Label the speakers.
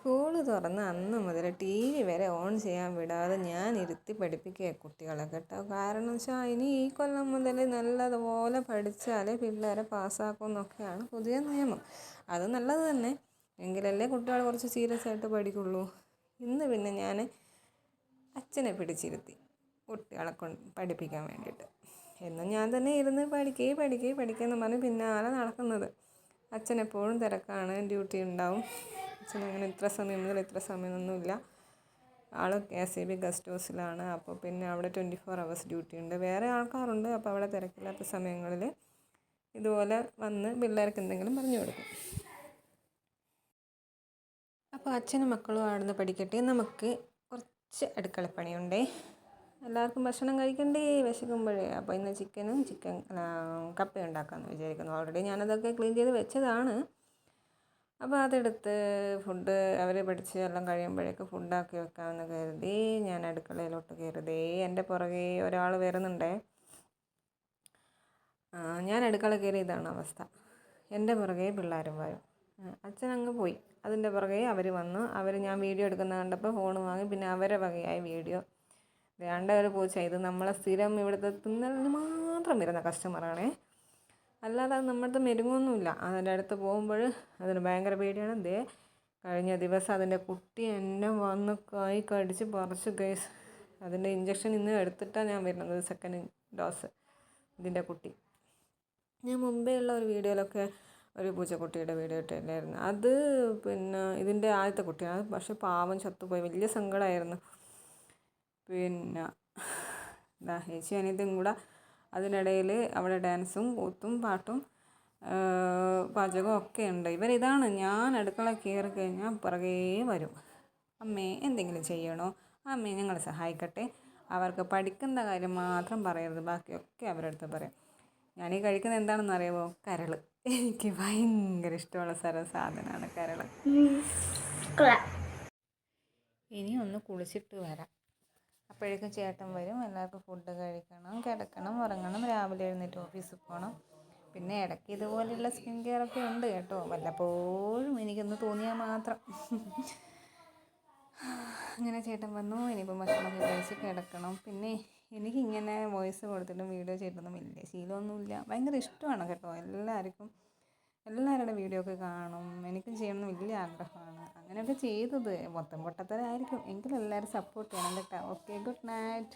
Speaker 1: School തുറന്ന അന്ന് മുതൽ ടി വി വരെ ഓൺ ചെയ്യാൻ വിടാതെ ഞാൻ ഇരുത്തി പഠിപ്പിക്കുക കുട്ടികളെ കേട്ടോ. കാരണം വെച്ചാൽ ഇനി ഈ കൊല്ലം മുതൽ നല്ലതുപോലെ പഠിച്ചാലേ പിള്ളേരെ പാസ്സാക്കും എന്നൊക്കെയാണ് പുതിയ നിയമം. അത് നല്ലത് തന്നെ, എങ്കിലല്ലേ കുട്ടികൾ കുറച്ച് സീരിയസ് ആയിട്ട് പഠിക്കുള്ളൂ. ഇന്ന് പിന്നെ ഞാൻ അച്ഛനെ പിടിച്ചിരുത്തി കുട്ടികളെ പഠിപ്പിക്കാൻ വേണ്ടിയിട്ട്. എന്നും ഞാൻ തന്നെ ഇരുന്ന് പഠിക്കുകയെന്ന് പറഞ്ഞ് പിന്നാലെ നടക്കുന്നത്. അച്ഛനെപ്പോഴും തിരക്കാണ്, ഡ്യൂട്ടി ഉണ്ടാവും. അച്ഛനങ്ങനെ ഇത്ര സമയം മുതൽ ഇത്ര സമയമൊന്നുമില്ല. ആൾ KSEB ഗസ്റ്റ് ഹൗസിലാണ്. അപ്പോൾ പിന്നെ അവിടെ 24 hours ഡ്യൂട്ടി ഉണ്ട്. വേറെ ആൾക്കാരുണ്ട്. അപ്പോൾ അവിടെ തിരക്കില്ലാത്ത സമയങ്ങളിൽ ഇതുപോലെ വന്ന് പിള്ളേർക്ക് എന്തെങ്കിലും പറഞ്ഞു കൊടുക്കും. അപ്പോൾ അച്ഛനും മക്കളും അവിടുന്ന് പഠിക്കട്ടെ. നമുക്ക് കുറച്ച് അടുക്കളപ്പണിയുണ്ടേ. എല്ലാവർക്കും ഭക്ഷണം കഴിക്കണ്ടേ വിശക്കുമ്പോഴേ. അപ്പോൾ ഇന്ന് ചിക്കൻ കപ്പ ഉണ്ടാക്കാമെന്ന് വിചാരിക്കുന്നു. ഓൾറെഡി ഞാനതൊക്കെ ക്ലീൻ ചെയ്ത് വെച്ചതാണ്. അപ്പോൾ അതെടുത്ത് ഫുഡ് അവർ പഠിച്ച് എല്ലാം കഴിയുമ്പോഴേക്ക് ഫുഡാക്കി വെക്കാമെന്ന് കരുതി ഞാൻ അടുക്കളയിലോട്ട് കയറുതേ. എൻ്റെ പുറകെ ഒരാൾ വരുന്നുണ്ടേ. ഞാൻ അടുക്കള കയറി ഇതാണ് അവസ്ഥ. എൻ്റെ പുറകെ പിള്ളേരും വരും. അച്ഛനങ്ങ് പോയി. അതിൻ്റെ പുറകെ അവർ വന്നു. ഞാൻ വീഡിയോ എടുക്കുന്ന കണ്ടപ്പോൾ ഫോൺ വാങ്ങി. പിന്നെ അവരെ വകയായി വീഡിയോ. ഒരു പൂച്ച. ഇത് നമ്മളെ സ്ഥിരം ഇവിടുത്തെ തിന്നലിന് മാത്രം വരുന്ന കസ്റ്റമറാണേ. അല്ലാതെ അത് നമ്മളടുത്ത് മെരുങ്ങൊന്നുമില്ല. അതിൻ്റെ അടുത്ത് പോകുമ്പോൾ അതിന് ഭയങ്കര പേടിയാണ്. കഴിഞ്ഞ ദിവസം അതിൻ്റെ കുട്ടി എന്നെ വന്ന് കൈ കടിച്ച് പറിച്ച് കേസ്. അതിൻ്റെ ഇഞ്ചക്ഷൻ ഇന്ന് എടുത്തിട്ടാണ് ഞാൻ വരുന്നത്, സെക്കൻഡ് ഡോസ്. ഇതിൻ്റെ കുട്ടി ഞാൻ മുമ്പേ ഉള്ള ഒരു വീഡിയോയിലൊക്കെ ഒരു പൂച്ചക്കുട്ടിയുടെ വീഡിയോ ഇട്ടില്ലായിരുന്നു. അത് പിന്നെ ഇതിൻ്റെ ആദ്യത്തെ കുട്ടിയാണ്. പക്ഷെ പാവം ചത്തുപോയി. വലിയ സങ്കടമായിരുന്നു. പിന്നെ ചേച്ചി അനിയത്തിയും കൂടെ അതിനിടയിൽ അവിടെ ഡാൻസും കൂത്തും പാട്ടും പാചകവും ഒക്കെ ഉണ്ട്. ഇവരിതാണ്, ഞാൻ അടുക്കള കയറി കഴിഞ്ഞാൽ പുറകേ വരും. അമ്മേ എന്തെങ്കിലും ചെയ്യണോ, അമ്മേ ഞങ്ങൾ സഹായിക്കട്ടെ. അവർക്ക് പഠിക്കുന്ന കാര്യം മാത്രം പറയരുത്, ബാക്കിയൊക്കെ അവരുടെ അടുത്ത് പറയാം. ഞാനീ കഴിക്കുന്നത് എന്താണെന്ന് അറിയാമോ? കരൾ. എനിക്ക് ഭയങ്കര ഇഷ്ടമുള്ള സാധനമാണ് കരൾ. ഇനി ഒന്ന് കുളിച്ചിട്ട് വരാം. അപ്പോഴേക്കും ചേട്ടൻ വരും. എല്ലാവർക്കും ഫുഡ് കഴിക്കണം, കിടക്കണം, ഉറങ്ങണം, രാവിലെ എഴുന്നേറ്റ് ഓഫീസിൽ പോകണം. പിന്നെ ഇടയ്ക്ക് ഇതുപോലെയുള്ള സ്കിൻ കെയറൊക്കെ ഉണ്ട് കേട്ടോ. വല്ലപ്പോഴും എനിക്കൊന്ന് തോന്നിയാൽ മാത്രം. അങ്ങനെ ചേട്ടൻ വന്നു. ഇനിയിപ്പോൾ ഭക്ഷണമൊക്കെ കഴിച്ച് കിടക്കണം. പിന്നെ എനിക്കിങ്ങനെ വോയിസ് കൊടുത്തിട്ടും വീഡിയോ ചെയ്തിട്ടൊന്നും വലിയ ശീലമൊന്നുമില്ല. ഭയങ്കര ഇഷ്ടമാണ് കേട്ടോ. എല്ലാവരുടെ വീഡിയോ ഒക്കെ കാണും. എനിക്കും ചെയ്യണമെന്ന് വലിയ ആഗ്രഹമാണ്. അങ്ങനെയൊക്കെ ചെയ്തത് മൊത്തം പൊട്ടത്തരമായിരിക്കും. എങ്കിലും എല്ലാവരും സപ്പോർട്ട് ചെയ്യണം കേട്ടോ. Okay, good night.